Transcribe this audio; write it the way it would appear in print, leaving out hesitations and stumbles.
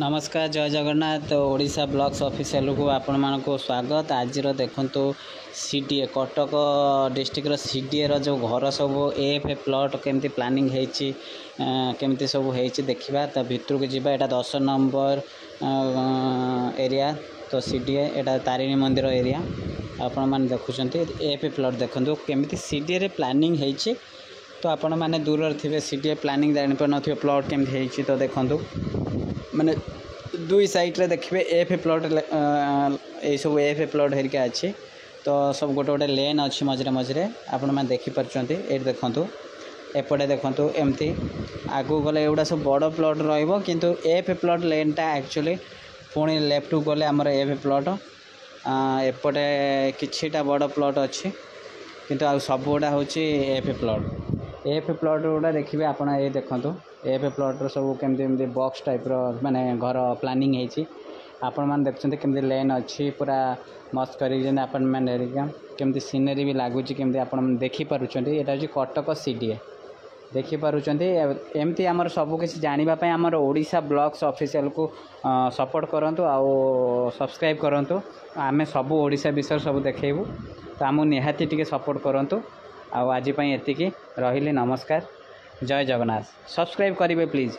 नमस्कार जय Jagannath Odisha blogs official को आपण मान को स्वागत। आज देखो सीडीए कटक डिस्ट्रिक्ट सीडीए जो घर सब एफ प्लॉट केमती प्लानिंग केमती सब देखा ता भितर को जीवा। एटा 10 नंबर एरिया तो सीडीए एटा तारिणी मंदिर एरिया आपण मान देखुं एफ प्लॉट देखो केमती सीडीए रे प्लानिंग होती। तो आपण मैंने दूर थे सीडीए प्लानिंग जानी पार न प्लॉट केमती तो देखो माने दुई साइड रे देखिए एफ प्लॉट ये सब एफ प्लॉट हेरिका अच्छी तो सब गोटे गोटे लेन अच्छी मझे मझे आपण मैंने देखिपार्टी ये देखूँ एपटे देखूँ एमती आगू गले एगुड़ा सब बड़ प्लॉट रु एफ प्लॉट लेनटा एक्चुअली पुणी लेफ्ट को गले आमर एफ प्लॉट एपटे किछिटा बड़ प्लॉट अच्छी किंतु आ सब गुड़ा हूँ एफ प्लॉट गुड़ा देखिए आप देखूँ एफ प्लॉट सब केमती बॉक्स टाइप माने घर प्लानिंग होती आपण मैंने देखते केमती लेन अच्छी पूरा मस्त कर अपार्टमेंट एरिया केमती सीनरी भी लगुच केमती आप देखिपुं यहाँ हूँ कटक सीडीए देखिपुं एमती आमर सबकि जानापी आमर ओडिशा ब्लॉग्स ऑफिशियल को सपोर्ट करूँ आउ सब्सक्राइब करूँ आम सब ओडिशा विषय सब देखू तो आमको निहाती टिके सपोर्ट करूँ आज एतिकी रही नमस्कार जय जगन्नाथ सब्सक्राइब करेंगे प्लीज़।